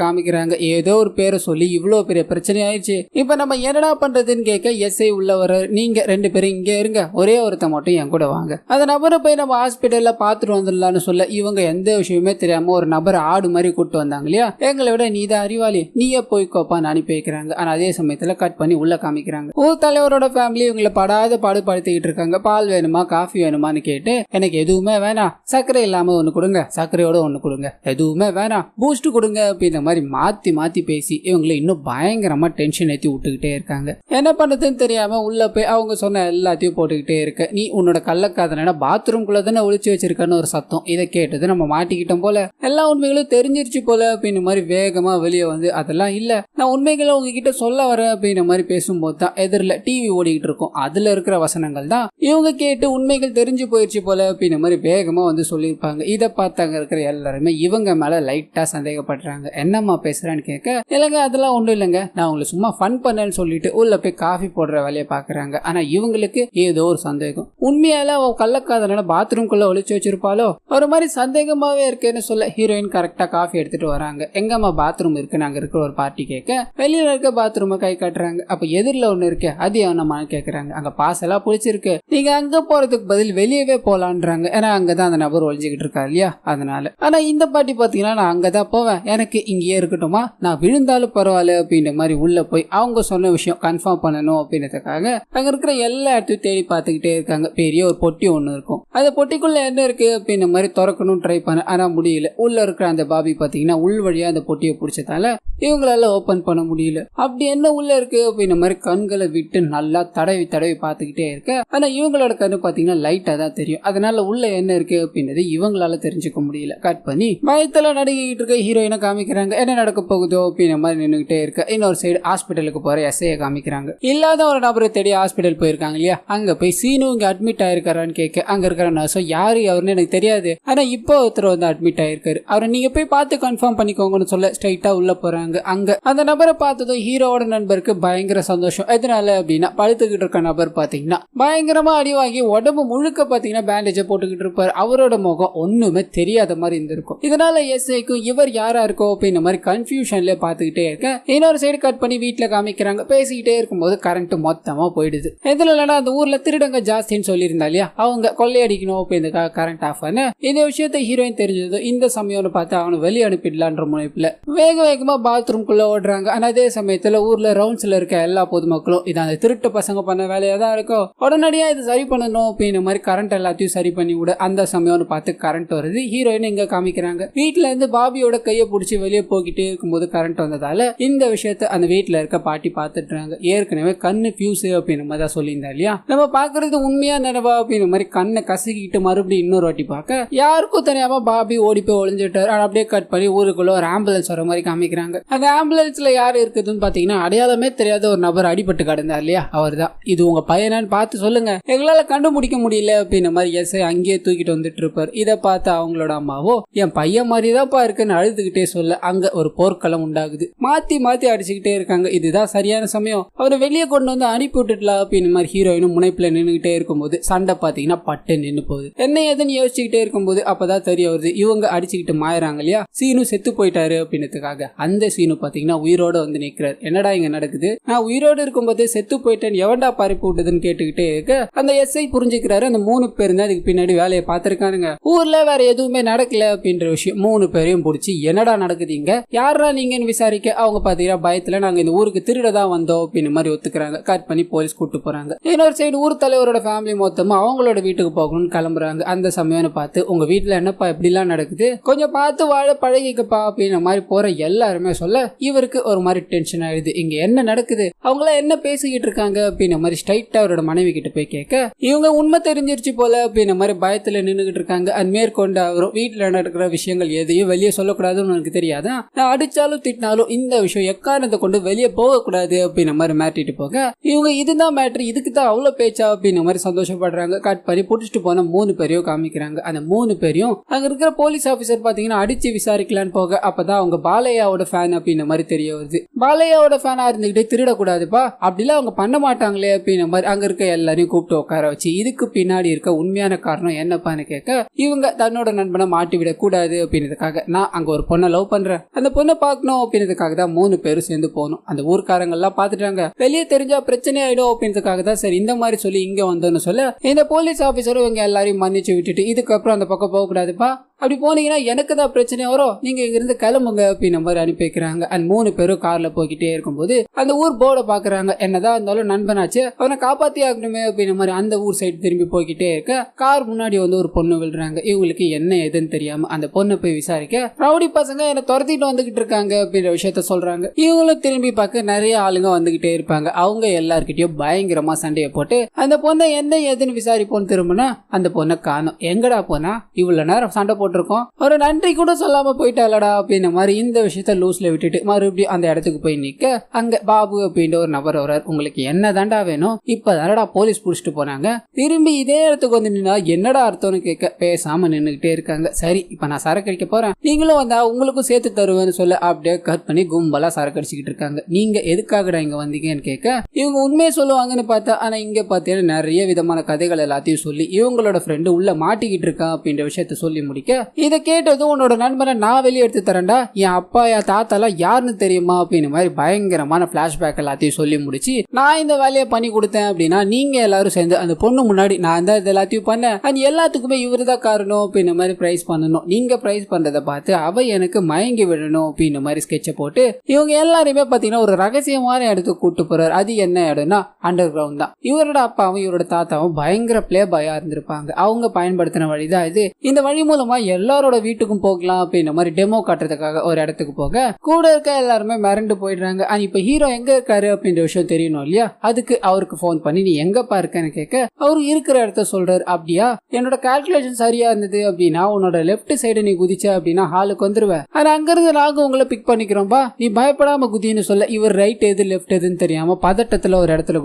காமிக்கிறாங்க. ஏதோ ஒரு பேரை சொல்லி இவ்வளவு பெரிய பிரச்சனை ஆயிடுச்சு, இப்ப நம்ம என்னடா பண்றதுன்னு கேட்க எஸ்ஐ உள்ள வர, நீங்க 2 பேரும் இங்க இருங்க, ஒரே ஒருத்த மட்டும் என் கூட வாங்க, அந்த நபரை போய் நம்ம ஹாஸ்பிட்டல்ல பாத்துட்டு வந்துடலாம்னு சொல்ல இவங்க எந்த விஷயமே தெரியாம ஒரு நபரை ஆடு மாதிரி கூட்டு வந்தாங்க இல்லையா, எங்களை விட நீ தான் அறிவாளி, நீயே போய் கோப்பான்னு அனுப்பி வைக்கிறாங்க. ஆனா அதே சமயத்துல கட் பண்ணி உள்ள காமிக்கிறாங்க. ஊர் தலைவரோட ஃபேமிலி இவங்களை படாத பாடுபடுத்திக்கிட்டு இருக்காங்க. பால் வேணுமா காஃபி வேணுமான்னு கேட்டு எனக்கு எதுவுமே வேணாம், சர்க்கரை இல்லாம ஒண்ணு கொடுங்க, சர்க்கரையோட ஒண்ணு கொடுங்க, எதுவுமே வேணாம், பூஸ்ட் கொடுங்க அப்படின்ற மாதிரி மாத்தி மாத்தி பேசி இவங்களை இன்னும் பயங்கரமா டென்ஷன் ஏத்தி விட்டுக்கிட்டே இருக்காங்க. என்ன பண்றதுன்னு தெரியாம உள்ள போய் அவங்க சொன்ன எல்லாத்தையும் போட்டுக்கிட்டே இருக்க, நீ உன்னோட கள்ளக்காதலனா பாத்ரூம்குள்ள தானே ஒளிச்சு வச்சிருக்கான்னு ஒரு சத்தம். இதை கேட்டது நம்ம மாட்டிக்கிட்டோம் போல, எல்லா உண்மைகளும் தெரிஞ்சிருச்சு போல அப்படின்னு மாதிரி வேகமா வெளியே வந்து, அதெல்லாம் இல்ல, நான் உண்மைகளை உங்ககிட்ட சொல்ல வரேன் அப்படின்ற மாதிரி பேசும்போது தான் எதிரில் டிவி ஓடிக்கிட்டு இருக்கும். அதுல இருக்கிற வசனங்கள் தான் இவங்க கேட்டு உண்மைகள் தெரிஞ்சு போயிடுச்சு போல அப்படின்ற மாதிரி வேகமா வந்து சொல்லியிருப்பாங்க. இதை பார்த்தாங்க இருக்கிற எல்லாருமே இவங்க மேல லைட்டா சந்தேகப்படுறாங்க. என்னம்மா பேசுறான்னு கேட்க, இல்லைங்க அதெல்லாம் ஒன்றும் இல்லைங்க, நான் உங்களை சும்மா ஃபன் பண்ணேன்னு சொல்லிட்டு உள்ள போய் காஃபி போடுற வேலையை பாக்குறாங்க. ஆனா இவங்களுக்கு ஏதோ ஒரு சந்தேகம், உண்மையால அவ கள்ளக்காதலனா பாத்ரூம்குள்ள ஒளிச்சு வச்சிருப்பாலோ ஒரு மாதிரி சந்தேகமாவே இருக்கேன்னு சொல்ல ஹீரோயின் கரெக்டா காஃபி எடுத்துட்டு வராங்க. எங்கம்மா பாத்ரூம் இருக்கு, நாங்க இருக்கிற ஒரு பார்ட்டி கேட்க வெளியில இருக்க பாத்ரூமை கை காட்டுறாங்க. அப்ப எதிரில் ஒண்ணு இருக்கு, அது எவனமான்னு கேக்குறாங்க. அங்க பாஸ் எல்லாம் பிடிச்சிருக்கு, நீங்க அங்க போறதுக்கு பதில் வெளியவே போலான்றாங்க. ஏன்னா அங்கதான் அந்த நபர் ஒழிஞ்சுக்கிட்டு இருக்கா இல்லையா, அதனால. ஆனா இந்த பாட்டி பாத்தீங்கன்னா நான் அங்கதான் போவேன், எனக்கு இங்கேயே இருக்கட்டுமா, நான் விழுந்தாலும் பரவாயில்ல அப்படின்ற மாதிரி உள்ள போய் அவங்க சொன்ன விஷயம் கன்ஃபார்ம் பண்ணணும் அப்படின்றதுக்காக அங்க இருக்கிற எல்லா இடத்தையும் தேடி பார்த்துக்கிட்டே இருக்காங்க. பெரிய ஒரு பொட்டி ஒண்ணு இருக்கும், அந்த பொட்டிக்குள்ள என்ன இருக்கு அப்படின்ற மாதிரி திறக்கணும் ட்ரை பண்ண, ஆனா முடியல. உள்ள இருக்கிற அந்த பாபி பாத்தீங்கன்னா உள் வழியா அந்த பொட்டியை பிடிச்சதால இவங்களால ஓபன் பண்ண முடியல. அப்படி என்ன உள்ள இருக்கு அப்படின்ற மாதிரி கண்களை விட்டு நல்லா தடவி தடவி பார்த்துக்கிட்டே இருக்க, ஆனா இவங்களோட கண்ணு பாத்தீங்கன்னா லைட்டா தான் தெரியும். அதனால உள்ள என்ன இருக்கு அப்படின்றது இவங்களால தெரிஞ்சுக்க முடியல. கட் பண்ணி பயத்துல நடுங்கிட்டு இருக்க ஹீரோயினை காமிக்கிறாங்க. என்ன நடக்க போகுதோ அப்படின்ற மாதிரி நின்றுகிட்டே இருக்க இன்னொரு சைடு ஹாஸ்பிட்டலுக்கு போற எஸ்ஐ காமிக்கிறாங்க. இல்லாத ஒரு நபரை தேடி ஹாஸ்பிட்டல் போயிருக்காங்க இல்லையா, அங்க போய் சீனு இங்க அட்மிட் ஆயிருக்காரான்னு கேட்க அங்க இருக்கிற நர்ஸோ யாரு அவருன்னு எனக்கு தெரியாது, ஆனா இப்போ ஒருத்தர் வந்து அட்மிட் ஆயிருக்காரு, அவரை நீங்க போய் பார்த்து கன்ஃபார்ம் பண்ணிக்கோங்கன்னு சொல்ல ஸ்ட்ரைட்டா உள்ள போறாங்க. அங்க அந்த நபரை பார்த்ததும் ஹீரோவோட நண்பருக்கு பயங்கர சந்தோஷம். எதனால அப்படின்னா படுத்துக்கிட்டு இருக்க நபர் பாத்தீங்கன்னா பயங்கரமா அடி வாங்கி உடம்பு முழுக்க பாத்தீங்கன்னா பேண்டேஜை போட்டுக்கிட்டு இருப்பாரு. அவரோட முகம் ஒண்ணுமே தெரியாத மாதிரி இருந்திருக்கும். இதனால எஸ்ஐக்கும் இவர் யாரா இருக்கோ அப்படின்ற மாதிரி கன்ஃபியூஷன்ல பாத்துக்கிட்டே இருக்க இன்னொரு சைடு கட் பண்ணி வீட்டுல காமிக்கிறாங்க. பேசிக்கிட்டே இருக்கும்போது கரண்ட் மொத்தமா போயிடுது. எதுல இல்லைன்னா அந்த ஊர்ல திருடங்க ஜாஸ்தின்னு சொல்லியிருந்தா இல்லையா, அவங்க கொள்ளையடிக்கணும் அப்படின்றதுக்காக கரண்ட் ஆஃப் பண்ண இந்த விஷயத்தை ஹீரோயின் தெரிஞ்சது. இந்த சமயம்னு பார்த்து அவனை வெளியே அனுப்பிடலான்ற முனைப்புல வேக வேகமா பாத்ரூம்குள்ள ஓடுறாங்க. ஆனா அதே சமயத்துல ஊர்ல ரவுண்ட்ஸ்ல இருக்க எல்லா பொதுமக்களும் இது அந்த திருட்டு பசங்க பண்ண வேலையா தான் இருக்கும், உடனடியா இது சரி பண்ணணும் அப்படின்ற மாதிரி கரண்ட் எல்லாத்தையும் சரி பண்ணி விட அந்த சமயம்னு பார்த்து கரண்ட் வருது. ஹீரோயின் இங்க காமிக்கிறாங்க. வீட்டுல இருந்து பாபியோட கையை பிடிச்சி வெளியே போய்கிட்டே இருக்கும்போது கரண்ட் வந்ததால இந்த விஷயத்த அந்த வீட்டுல இருக்க பாட்டி பாத்துட்டாங்க. ஏற்கனவே கண்ணு பியூஸ் அப்படின்ற மாதிரி தான் சொல்லியிருந்தா இல்லையா, நம்ம பாக்குறது உண்மையா நினைவா அப்படின்ற மாதிரி கண்ணை கசக்கிட்டு மறுபடியும் இன்னொரு வாட்டி பார்க்க யாருக்கும் தெரியாம பாபி ஓடி போய் ஒளிஞ்சிட்டாரு. அப்படியே கட் பண்ணி ஊருக்குள்ள ஒரு ஆம்புலன்ஸ் வர மாதிரி காமிக்கிறாங்க. அந்த ஆம்புலன்ஸ்ல யாரு இருக்குதுன்னு பாத்தீங்கன்னா அடையாளமே தெரியாத ஒரு நபர் அடிபட்டு கிடந்தார் இல்லையா, அவர் தான். இது உங்க பையனான்னு பார்த்து சொல்லுங்க, எங்களால கண்டுபிடிக்க முடியல அப்படின்ற மாதிரி எஸ்ஐ அங்கேயே தூக்கிட்டு வந்துட்டு இருப்பார். இதை பார்த்து அவங்களோட அம்மாவோ என் பையன் மாதிரிதான்ப்பா இருக்குன்னு அழுதுகிட்டே சொல்ல அங்க ஒரு போர்க்களம் உண்டாகுது. மாத்தி மாத்தி அடிச்சுக்கிட்டே இருக்காங்க. இதுதான் சரியான சமயம், அவரை வெளியே கொண்டு வந்து அனுப்பி விட்டுட்டலாம் அப்படின்னு மாதிரி ஹீரோயினும் முனைப்புல நின்றுகிட்டே இருக்கும்போது சண்டை பாத்தீங்கன்னா பட்டு நின்று போகுது. என்ன ஏதுன்னு யோசிச்சுக்கிட்டே இருக்கும்போது அப்பதான் தெரிய வருது இவங்க அடிச்சுக்கிட்டு மாயறாங்க இல்லையா, சீனு செத்து போயிட்டாரு அப்படின்றதுக்காக. அந்த சீனு பாத்தீங்கன்னா உயிரோட வந்து நிக்கிறார். என்னடா இங்க நடக்குது, நான் உயிரோடு இருக்கும்போது செத்து போயிட்டேன் எவன்டா பறிப்பு விட்டதுன்னு கேட்டுக்கிட்டே இருக்க அந்த எஸ்ஐ புரிஞ்சுக்கிறாரு. அந்த 3 பேர் தான் அதுக்கு பின்னாடி வேலையை பார்த்திருக்கானுங்க. ஊர்ல வேற எதுவுமே நடக்கல அப்படின்ற விஷயம் 3 பேரையும் பிடிச்சி என்னடா நடக்குதுங்க, யாரா நீங்கன்னு விசாரிக்க அவங்க பாத்தீங்கன்னா பயத்துல நாங்க இந்த ஊருக்கு திருடதான் வந்தோம் அப்படின்னு மாதிரி ஒத்துக்கிறாங்க. கட் பண்ணி போலீஸ் கூட்டு போறாங்க. இன்னொரு சைடு ஊர் தலைவரோட ஃபேமிலி மொத்தமா அவங்களோட வீட்டுக்கு போகணும்னு கிளம்புறாங்க. அந்த சமயம்னு பார்த்து உங்க வீட்டுல என்னப்பா இப்படி எல்லாம் நடக்குது, கொஞ்சம் பார்த்து வாழ பழகிக்கப்பா அப்படின்ற மாதிரி போற எல்லாருமே சொல்ல இவருக்கு ஒரு மாதிரி டென்ஷன் ஆயிடுது. இங்க என்ன நடக்குது, அவங்கள என்ன பேசிக்கிட்டு இருக்காங்க அப்படின்ற மாதிரி ஸ்ட்ரைட்டா அவரோட மனைவி கிட்ட போய் கேட்க இவங்க உண்மை தெரிஞ்சிருச்சு போல அப்படின்ற மாதிரி பயத்துல நின்றுகிட்டு இருக்காங்க. மேற்கொண்டு அவரும் வீட்டுல நடக்கிற விஷயங்கள் எதையும் வெளியே சொல்லக்கூடாதுன்னு எனக்கு தெரியாதா, நான் அடிச்சாலும் திட்டினாலும் இந்த விஷயம் எக்காரணத்தை கொண்டு வெளியே போகக்கூடாது அப்படின்ற மாதிரி மாட்டிட்டு போக இவங்க இதுதான் மேட்ரு, இதுக்கு தான் அவ்வளவு பேச்சா அப்படின்ற மாதிரி சந்தோஷப்படுறாங்க. கட் பண்ணி புடிச்சிட்டு போன 3 பேரையும் காமிக்கிறாங்க. அந்த 3 பேரையும் அங்க இருக்கிற போலீஸ் ஆபீசர் பாத்தீங்கன்னா அடிச்சு விசாரிக்கலான்னு போக அப்பதான் அவங்க பாலையாவோட ஃபேன் அப்படின்ற மாதிரி தெரிய வருது. பாலையாவோட ஃபேனா இருந்துகிட்டே திருடக்கூடாதுப்பா அப்படிலாம் அவங்க பண்ண மாட்டாங்களே அப்படின்ற மாதிரி அங்க இருக்க எல்லாரையும் கூப்பிட்டு உட்கார வச்சு இதுக்கு பின்னாடி இருக்க உண்மையான காரணம் என்னப்பான்னு கேட்க, இவங்க தன்னோட நண்பனை மாட்டி விட கூடாது அப்படின்றதுக்காக நான் அங்க ஒரு பொண்ணை லவ் பண்றேன், அந்த பொண்ணை பார்க்கணும் அப்படின்றதுக்காக தான் 3 பேரும் சேர்ந்து போகணும். அந்த ஊர்க்காரங்க எல்லாம் பாத்துட்டாங்க, வெளியே தெரிஞ்சா பிரச்சனை ஆயிடும் அப்படின்றதுக்காக தான் சரி இந்த மாதிரி சொல்லி இங்க வந்தோன்னு சொல்ல, இந்த போலீஸ் ஆபீசரும் இவங்க எல்லாரையும் மன்னிச்சு விட்டுட்டு இதுக்கப்புறம் அந்த பக்கம் போக கூடாதுப்பா, அப்படி போனீங்கன்னா எனக்கு தான் பிரச்சனை வரும், நீங்க இங்க இருந்து கிளம்புங்க அப்படின்ற மாதிரி அனுப்பி வைக்கிறாங்க. அண்ட் 3 பேரும் கார்ல போய்கிட்டே இருக்கும்போது அந்த ஊர் போர்டை பாக்குறாங்க, என்னதான் இருந்தாலும் நண்பனாச்சு அவனை காப்பாத்தி ஆகணுமே அப்படின்ற மாதிரி அந்த ஊர் சைடு திரும்பி போய்கிட்டே இருக்க கார் முன்னாடி வந்து ஒரு பொண்ணு விழுறாங்க. இவங்களுக்கு என்ன எதுன்னு தெரியாம அந்த பொண்ணை போய் விசாரிக்க, ரவுடி பசங்க என்ன துரத்திட்டு வந்துகிட்டு இருக்காங்க அப்படின்ற விஷயத்த சொல்றாங்க. இவங்களும் திரும்பி பார்க்க நிறைய ஆளுங்க வந்துகிட்டே இருப்பாங்க. அவங்க எல்லார்கிட்டயும் பயங்கரமா சண்டையை போட்டு அந்த பொண்ணை என்ன எதுன்னு விசாரிப்போன்னு திரும்பினா அந்த பொண்ணை காணும். எங்கடா போனா, இவ்வளவு நேரம் சண்டை போட்டிருக்கோம், ஒரு நன்றி கூட சொல்லாம போயிட்டாலடா அப்படின்ற மாதிரி இந்த விஷயத்த லூஸ்ல விட்டுட்டு மறுபடியும் அந்த இடத்துக்கு போய் நிக்க, அங்க பாபு அப்படின்ற ஒரு நபர் வர்றார். உங்களுக்கு என்ன தாண்டா வேணும், இப்பதானடா போலீஸ் புடிச்சிட்டு போனாங்க, திரும்பி இதே இடத்துக்கு வந்து நின்னா என்னடா அர்த்தம்னு கேட்க பேசாம நின்னுகிட்டே இருக்காங்க. சரி இப்ப நான் சரக்கு அடிக்க போறேன், நீங்களும் வந்தா உங்களுக்கும் சேர்த்து தருவேன்னு சொல்ல அப்படியே கட் பண்ணி கும்பலா சரக்கு அடிச்சுக்கிட்டு இருக்காங்க. நீங்க எதுக்காகடா இங்க வந்தீங்கன்னு கேட்க, இவங்க உண்மையை சொல்லுவாங்கன்னு பார்த்தா ஆனா இங்க பாத்தீங்கன்னா நிறைய விதமான கதைகள் எல்லாத்தையும் சொல்லி இவங்களோட ஃப்ரெண்டு உள்ள மாட்டிக்கிட்டு இருக்கான் அப்படின்ற விஷயத்த சொல்லி முடிக்க, இதை கேட்டதும் உன்னோட நண்பனை நான் வெளியே எடுத்து தரேன்டா, என் அப்பா என் தாத்தாலாம் யாருன்னு தெரியுமா அப்படின்னு மாதிரி பயங்கரமான பிளாஷ்பேக் எல்லாத்தையும் சொல்லி முடிச்சு, நான் இந்த வேலையை பண்ணி கொடுத்தேன் அப்படின்னா நீங்க எல்லாரும் சேர்ந்து அந்த பொண்ணு முன்னாடி நான் தான் இது எல்லாத்தையும் பண்ணேன், அது எல்லாத்துக்குமே இவரு தான் காரணம் அப்படின்ற மாதிரி பிரைஸ் பண்ணணும், நீங்க பிரைஸ் பண்றதை பார்த்து அவ எனக்கு மயங்கி விடணும் அப்படின்ற மாதிரி ஸ்கெட்சை போட்டு இவங்க எல்லாருமே பாத்தீங்கன்னா ஒரு ரகசியமான இடத்துக்கு கூட்டு போறாரு. அது என்ன இடம்னா அண்டர் கிரவுண்ட் தான். இவரோட அப்பாவும் இவரோட தாத்தாவும் பயங்கர பிளே பாயா இருந்திருப்பாங்க. அவங்க பயன்படுத்தின வழிதான் இது. இந்த வழி மூலமா எல்லாரோட வீட்டுக்கும் போகலாம் அப்படின்ற மாதிரி டெமோ காட்டுறதுக்காக ஒரு இடத்துக்கு போக கூட இருக்க எல்லாருமே மிரண்டு போயிடுறாங்க. இப்ப ஹீரோ எங்க இருக்காரு அப்படின்ற விஷயம் தெரியணும் இல்லையா, அதுக்கு அவருக்கு போன் பண்ணி நீ எங்கப்பா இருக்கன்னு கேட்க அவரு இருக்கிற இடத்த சொல்றாரு. அப்படியா, என்னோட கால்குலேஷன் சரியா இருந்தது அப்படின்னா உன்னோட லெப்ட் சைடு நீ குதிச்ச அப்படின்னா ஹாலுக்கு வந்துருவேன், ஆனா அங்கிருந்து நாங்க உங்களை பிக் பண்ணிக்கிறோம்பா, நீ பயப்படாம குதின்னு சொல்ல இவர் ரைட் எது லெப்ட் எதுன்னு தெரியாம பதட்டத்துல ஒரு இடத்துல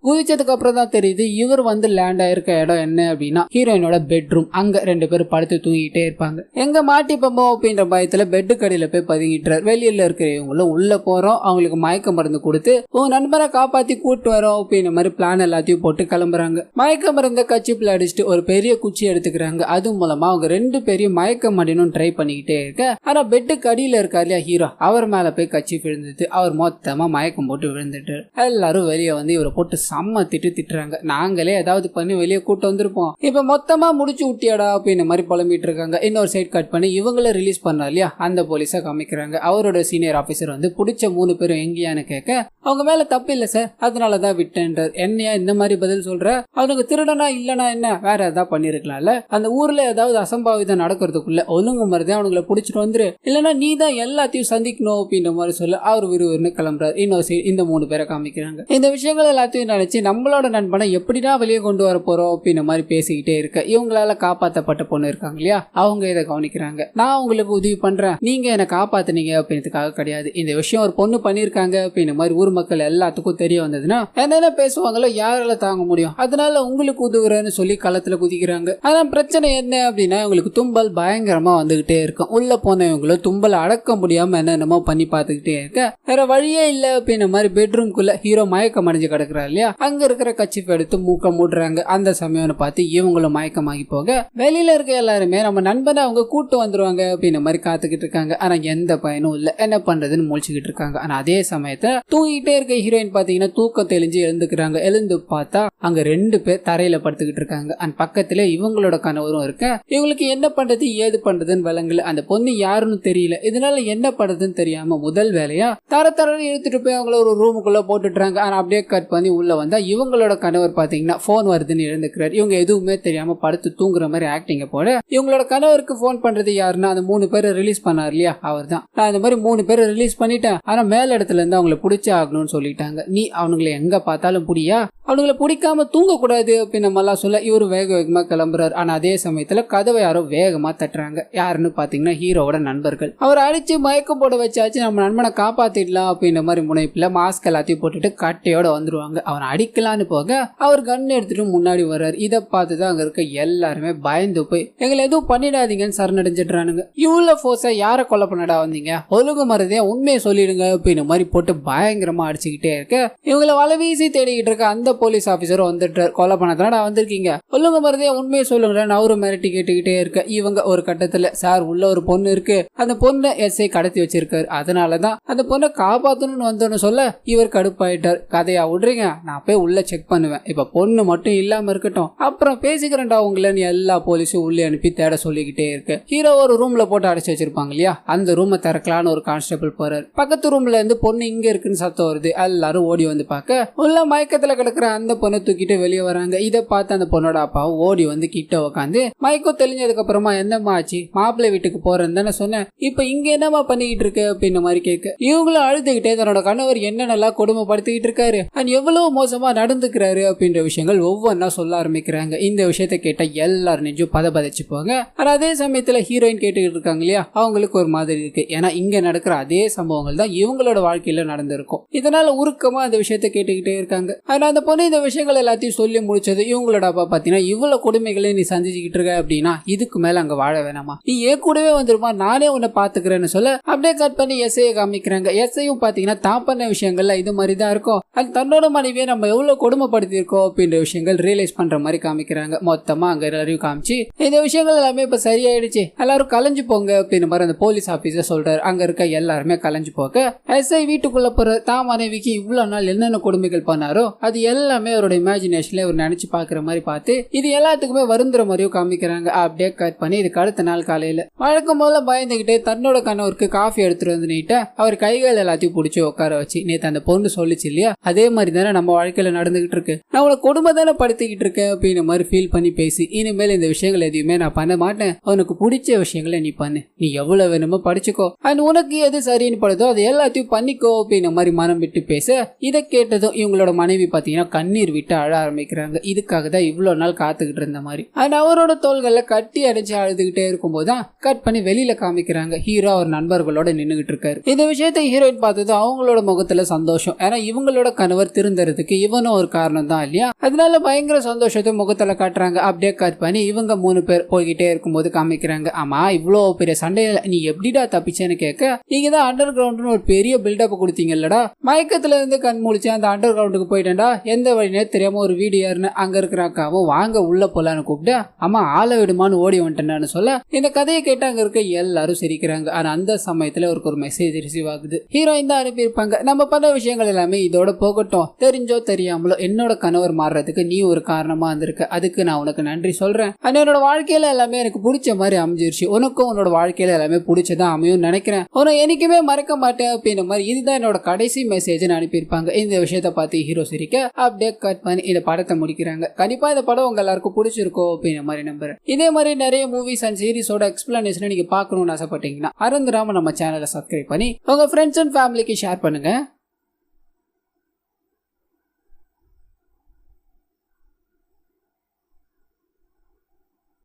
குதிச்சதுக்கு அப்புறம் தான் தெரியுது இவர் வந்து லேண்ட் ஆயிருக்க இடம் என்ன அப்படின்னா ஹீரோயினோட பெட்ரூம். அங்க 2 பேரும் படுத்து தூங்கிட்டே இருப்பாங்க. எங்க மாட்டிப்போமோ அப்படின்ற பயத்துல பெட்டு கடையில போய் பதுங்கிட்டார். வெளியில இருக்கிறவங்களும் உள்ள போறோம், அவங்களுக்கு மயக்க மருந்து கொடுத்து உன் நண்பரை காப்பாத்தி கூட்டு வரோம் அப்படின்ற மாதிரி பிளான் எல்லாத்தையும் போட்டு கிளம்புறாங்க. மயக்க மருந்த கச்சிப்புல அடிச்சுட்டு ஒரு பெரிய குச்சி எடுத்துக்கிறாங்க. அது மூலமா அவங்க 2 பேரையும் மயக்க மடினும் ட்ரை பண்ணிக்கிட்டே இருக்க, ஆனா பெட்டுக்கு அடியில இருக்காரு இல்லையா ஹீரோ, அவர் மேல போய் கச்சி விழுந்துட்டு அவர் மொத்தமா மயக்கம் போட்டு விழுந்துட்டு எல்லாரும் வெளியே வந்து இவரை போட்டு செம்ம திட்டுறாங்க. நாங்களே ஏதாவது பண்ணி வெளியே கூட்டு வந்திருப்போம், இப்ப மொத்தமா முடிச்சு விட்டியாடா அப்படின்னு மாதிரி புலம்பிட்டு இருக்காங்க. இன்னொரு சைட் கட் பண்ணி இவங்கள ரிலீஸ் பண்ணா இல்லையா அந்த போலீஸா காமிக்கிறாங்க. அவரோட சீனியர் ஆபீசர் வந்து பிடிச்ச 3 பேரும் எங்கேயான்னு கேட்க அவங்க மேல தப்பு இல்ல சார், அதனாலதான் விட்டேன்றார். என்னையா இந்த மாதிரி பதில் சொல்ற, அவனுக்கு திருடனா இல்லனா என்ன வேற ஏதாவது பண்ணிருக்கலாம்ல, அந்த ஊர்ல ஏதாவது அசம்பாவிதம் நடக்கிறதுக்குள்ள ஒழுங்கு மருதே அவனுங்களை பிடிச்சிட்டு வந்துரு, இல்லனா நீ தான் எல்லாத்தையும் சந்திக்கணும் அப்படின்ற மாதிரி சொல்ல அவர் விறுவிறுன்னு கிளம்புறாரு. இன்னொரு சைடு இந்த 3 பேரை காமிக்கிறாங்க. இந்த விஷயங்கள் எல்லாத்தையும் நினைச்சு நம்மளோட நண்பனை எப்படிதான் வெளியே கொண்டு வர போறோம் அப்படின்ற மாதிரி பேசிக்கிட்டே இருக்க இவங்களால காப்பாற்றப்பட்ட பொண்ணு இருக்காங்க இல்லையா அவங்க இதை கவனிக்கிறாங்க. நான் உங்களுக்கு உதவி பண்றேன், நீங்க என்ன காப்பாத்துனீங்க அப்படின்றதுக்காக கிடையாது, இந்த விஷயம் ஒரு பொண்ணு பண்ணிருக்காங்க அப்படின்ற மாதிரி ஊர் மக்கள் எல்லாத்துக்கும் தெரிய வந்ததுன்னா என்னென்ன பேசுவாங்களோ யாரால தாங்க முடியும், அதனால உங்களுக்கு உதவுறேன்னு சொல்லி களத்துல குதிக்கிறாங்க. ஆனா பிரச்சனை என்ன அப்படின்னா இவங்களுக்கு தும்பல் பயங்கரமா வந்துகிட்டே இருக்கும். உள்ள போனவங்களும் தும்பல் அடக்க முடியாம என்னென்னமோ பண்ணி பார்த்துக்கிட்டே இருக்க வேற வழியே இல்ல அப்படின்ற மாதிரி பெட்ரூம்குள்ள ஹீரோ மயக்கம் அடைஞ்சு கிடக்குறா இல்லையா, அங்க இருக்கிற கச்சிப்பு எடுத்து மூக்க மூடுறாங்க. அந்த சமயம்னு பார்த்து இவங்களும் மயக்கமாகி போக வெளியில இருக்க எல்லாருமே நம்ம நண்பனை அவங்க கூட்டு வந்துருவாங்க அப்படின்ற மாதிரி காத்துக்கிட்டு இருக்காங்க. ஆனா எந்த பயனும் இல்ல, என்ன பண்றதுன்னு முழிச்சுக்கிட்டு இருக்காங்க. ஆனா அதே சமயத்துல தூங்கிட்டே இருக்க ஹீரோயின் பாத்தீங்கன்னா தூக்கம் தெளிஞ்சு எழுந்துக்கிறாங்க. எழுந்து பார்த்தா அங்க 2 பேர் தரையில படுத்துக்கிட்டு இருக்காங்க. அந்த பக்கத்துல இவங்களோட கணவரும் இருக்க. இவங்களுக்கு என்ன பண்றது ஏது பண்றதுன்னு விளங்கல. அந்த பொண்ணு யாருன்னு தெரியல, இதனால என்ன பண்றதுன்னு தெரியாம முதல் வேலையா தரன்னு இழுத்துட்டு போய் அவங்கள ஒரு ரூமுக்குள்ள போட்டுட்டாங்க. ஆனா அப்படியே கட் பண்ணி உள்ள வந்தா இவங்களோட கணவர் பாத்தீங்கன்னா போன் வருதுன்னு எழுந்துக்கிறார். இவங்க எதுவுமே தெரியாம படுத்து தூங்குற மாதிரி ஆக்டிங்க போட இவங்களோட கணவருக்கு போன் பண்றது யாருன்னா அந்த 3 பேரை ரிலீஸ் பண்ணார் இல்லையா அவர் தான். நான் இந்த மாதிரி 3 பேரை ரிலீஸ் பண்ணிட்டேன், ஆனா மேல் இடத்துல இருந்து அவங்களை பிடிச்சே ஆகணும்னு சொல்லிட்டாங்க. நீ அவனுங்களை எங்க பார்த்தாலும் புடியா, அவனுங்களை பிடிக்காம தூங்க கூடாது அப்படின்னு நம்மளாம் சொல்ல இவரு வேகமா கிளம்புறாரு. ஆனா அதே சமயத்துல கதவை யாரோ வேகமா தட்டுறாங்க. யாருன்னு பாத்தீங்கன்னா ஹீரோவோட நண்பர்கள். அவர் அடிச்சு மயக்கம் போட வச்சாச்சு, நம்ம நண்பனை காப்பாத்திடலாம் அப்படின்ற மாதிரி முனைப்புல மாஸ்க் எல்லாத்தையும் போட்டுட்டு கட்டையோட வந்துருவாங்க. அவனை அடிக்கலான்னு போக அவர் கன் எடுத்துட்டு முன்னாடி வர்றாரு. இதை பார்த்துதான் அங்க இருக்க எல்லாருமே பயந்து போய் எங்களை எதுவும் பண்ணிடாதீங்கன்னு சரணடைஞ்சிடுறானுங்க. இவ்வளவு ஃபோர்ஸா யாரை கொலை பண்ணடா வந்தீங்க, ஒழுங்கு மறதியா உண்மையை சொல்லிடுங்க அப்படின்னு மாதிரி போட்டு பயங்கரமா அடிச்சுக்கிட்டே இருக்க இவங்களை வலை வீசி தேடிக்கிட்டு இருக்க அந்த போலீஸ் ஆபீசரும் வந்துட்டு கொலை பண்ணதாடா வந்திருக்கீங்க, ஒழுங்கு மறதியா உண்மையை சொல்லுங்கன்னு அவரு மிரட்டி கேட்டுக்கிட்டே இருக்க இவங்க ஒரு கட்டத்துல சார் உள்ள ஒரு பொண்ணு இருக்கு, அந்த பொண்ணை எஸ்ஐ கடத்தி வச்சிருக்காரு, அதனாலதான் அந்த பொண்ணை காப்பாத்தணும்னு வந்தோன்னு சொல்ல இவர் கடுப்பாயிட்டார். கதையா விடுறீங்க, நான் போய் உள்ள செக் பண்ணுவேன், இப்ப பொண்ணு மட்டும் இல்லாம இருக்கட்டும், அப்புறம் பேசிக்கிறேன்டா உங்களன்னு எல்லா போலீஸும் உள்ளே அனுப்பி தேட சொல்லிக்கிட்டே இருக்கு. ஹீரோ ஒரு ரூம்ல போட்டு அடைச்சு வச்சிருப்பாங்க இல்லையா, அந்த ரூமை திறக்கலான்னு ஒரு கான்ஸ்டபிள் போறாரு. பக்கத்து ரூம்ல இருந்து பொண்ணு இங்க இருக்குன்னு சத்தம் வருது. எல்லாரும் ஓடி வந்து பார்க்க உள்ள மயக்கத்துல கிடக்குற அந்த பொண்ணை தூக்கிட்டு வெளியே வராங்க. இதை பார்த்து அந்த பொண்ணோட அப்பா ஓடி வந்து கிட்ட உட்காந்து மயக்கம் தெளிஞ்சதுக்கு அப்புறமா என்னம்மா ஆச்சு, மாப்பிள்ளை வீட்டுக்கு போறேன்னு தானே சொன்னேன், இப்ப இங்க என்னமா பண்ணிக்கிட்டு இருக்க அப்படின்ற மாதிரி கேட்க இவங்களும் அழுதுகிட்டே தன்னோட கணவர் என்னென்னலாம் கொடுமைப்படுத்திக்கிட்டு இருக்காரு அண்ட் எவ்வளவு மோசமா நடந்துக்கிறாரு அப்படின்ற விஷயங்கள் ஒவ்வொன்றா சொல்ல ஆரம்பிக்கிறாங்க. இந்த விஷயத்த கேட்ட எல்லாரும் நெஞ்சும் பதச்சு போங்க. ஆனா அதே சமயத்துல ஹீரோயின் கேட்டுக்கிட்டு இருக்காங்க இல்லையா, அவங்களுக்கு ஒரு மாதிரி இருக்கு. ஏன்னா இங்க நடக்கிற அதே சம்பவங்கள் தான் இவங்களோட வாழ்க்கையில நடந்திருக்கும். இதனால உருக்கமா அந்த விஷயத்த கேட்டுக்கிட்டே இருக்காங்க. ஆனா அந்த பொண்ணு இந்த விஷயங்கள் எல்லாத்தையும் சொல்லி முடிச்சது இவங்களோட அப்பா பாத்தீங்கன்னா இவ்வளவு கொடுமைகளை நீ சந்திச்சுக்கிட்டு இருக்க அப்படின்னா இதுக்கு மேல அங்க வாழ வேணாமா, நீ ஏன் கூடவே வந்துருமா, நானே உன்னை பாத்துக்கிறேன்னு சொல்ல அப்படியே கட் பண்ணி எஸ்ஐயை காமிக்கிறாங்க. எஸ்ஐயும் பாத்தீங்கன்னா தான் பண்ண விஷயங்கள்ல இது மாதிரி தான் இருக்கும், அது தன்னோட மனைவியை நம்ம எவ்வளவு கொடுமைப்படுத்தி இருக்கோம் அப்படின்ற விஷயங்கள் ரியலைஸ் பண்ற மாதிரி காமிக்கிறாங்க. மொத்தமா அங்க எல்லாரையும் காமிச்சு இந்த விஷயங்கள் எல்லாமே இப்ப சரியாயிடுச்சு, எல்லாரும் கலைஞ்சு போங்க அப்படின்னு மாதிரி அந்த போலீஸ் ஆபீசர் சொல்றாரு. அங்க இருக்க எல்லாருமே கலைஞ்சு போக எஸ்ஐ வீட்டுக்குள்ள போற தான் மனைவிக்கு இவ்வளவு நாள் என்னென்ன கொடுமைகள் பண்ணாரோ அது எல்லாமே அவரோட இமேஜினேஷன்ல அவர் நினைச்சு பாக்குற மாதிரி பார்த்து இது எல்லாத்துக்குமே வருந்துற மாதிரியும் காமிக்கிறாங்க. அப்படியே கட் பண்ணி இதுக்கு அடுத்த நாள் காலையில வழக்கம் போல பயந்துகிட்டே தன்னோட கணவருக்கு காஃபி எடுத்துட்டு வந்து நீட்ட அவர் கைகள் எல்லாத்தையும் பிடிச்சி உட்கார வச்சு நேத்து அந்த பொண்ணு சொல்லிச்சு இல்லையா, அதே மாதிரி தானே நம்ம வாழ்க்கையில நடந்துகிட்டு இருக்கு, நான் உன கொடுமை தானே படுத்திக்கிட்டு இருக்கேன் அப்படின்னு மாதிரி ஃபீல் பண்ணி பேசி இனிமேல் இந்த விஷயங்கள் எதுவுமே நான் பண்ண மாட்டேன், உனக்கு பிடிச்ச விஷயங்களை நீ பண்ணு, நீ எவ்வளவு வேணுமோ படிச்சுக்கோ அண்ட் உனக்கு எது சரின்னு படுதோ அது எல்லாத்தையும் பண்ணிக்கோ அப்படின்னு மாதிரி மனம் விட்டு பேச இதை கேட்டதும் இவங்களோட மனைவி பாத்தீங்கன்னா கண்ணீர் விட்டு அழ ஆரம்பிக்கிறாங்க. இதுக்காக தான் இவ்வளவு நாள் காத்துக்கிட்டு இருந்த மாதிரி அண்ட் அவரோட தோள்களை கட்டி அடைச்சு அழுதுகிட்டே இருக்கும் போதுதான் கட் பண்ணி வெளியில காமிக்கிறாங்க. ஹீரோ அவர் நண்பர்களோட நின்னுகிட்டு இருக்காரு. இந்த விஷயத்தை ஹீரோயின் பார்த்ததும் அவங்களோட முகத்துல சந்தோஷம், ஏன்னா இவங்களோட கணவர் திருந்தறதுக்கு இவனும் ஒரு காரணம் தான் இல்லையா, அதனால பயங்கர சந்தோஷத்தை முகத்துல காட்டுறாங்க. அப்படியே கட் பண்ணி இவங்க 3 பேர் போய்கிட்டே இருக்கும்போது காமிக்கிறாங்க. ஆமா இவ்வளவு பெரிய சண்டையில நீ எப்படிடா தப்பிச்சேன்னு கேட்க நீங்க தான் அண்டர் கிரவுண்ட்னு ஒரு பெரிய பில்டப் கொடுத்தீங்கல்லடா, மயக்கத்துல இருந்து கண் முழிச்சு அந்த அண்டர் கிரவுண்டுக்கு போயிட்டேன்டா, எந்த வழினே தெரியாம ஒரு வீடு ஏறுன்னு அங்க இருக்கிற அக்காவும் வாங்க உள்ள போலான்னு கூப்பிட்டு அம்மா ஆளை விடுமான்னு ஓடி வந்துட்டேன்னு சொல்ல இந்த கதையை கேட்டு அங்க இருக்க எல்லாரும் சிரிக்கிறாங்க. ஆனா அந்த சமயத்துல அவருக்கு ஒரு மெசேஜ் ரிசீவ் ஆகுது. ஹீரோயின் தான் அனுப்பியிருப்பாங்க, நம்ம பண்ண விஷயங்கள் எல்லாமே இதோட போகட்டும், தெரிஞ்சோ தெரியாமலோ என்னோட கணவர் மாறுறதுக்கு நீ ஒரு காரணமா இருந்திருக்க, அதுக்கு நான் உனக்கு நன்றி சொல்றேன், என்னோட வாழ்க்கையில எல்லாமே எனக்கு பிடிச்ச மாதிரி அமைஞ்சிருச்சு, உனக்கும் உன்னோட வாழ்க்கையில எல்லாமே பிடிச்சதா அமையும் நினைக்கிறேன், உன்னை என்னைக்குமே மறக்க மாட்டேன் அப்படின்ற மாதிரி இதுதான் என்னோட கடைசி மெசேஜ் அனுப்பியிருப்பாங்க. இந்த விஷயத்த பார்த்து ஹீரோ சிரிக்க அப்படியே கட் பண்ணி இந்த படத்தை முடிக்கிறாங்க. கண்டிப்பா இந்த படம் உங்க எல்லாருக்கும் பிடிச்சிருக்கோ அப்படின்ற மாதிரி நம்புறேன். இதே மாதிரி நிறைய மூவிஸ் அண்ட் சீரிஸோட எக்ஸ்பிளனேஷன் நீங்க பார்க்கணும்னு ஆசைப்பட்டீங்கன்னா மறந்துடாம நம்ம சேனலை சப்ஸ்கிரைப் பண்ணி உங்க ஃப்ரெண்ட்ஸ் அண்ட் ஃபேமிலிக்கு ஷேர் பண்ணுங்க.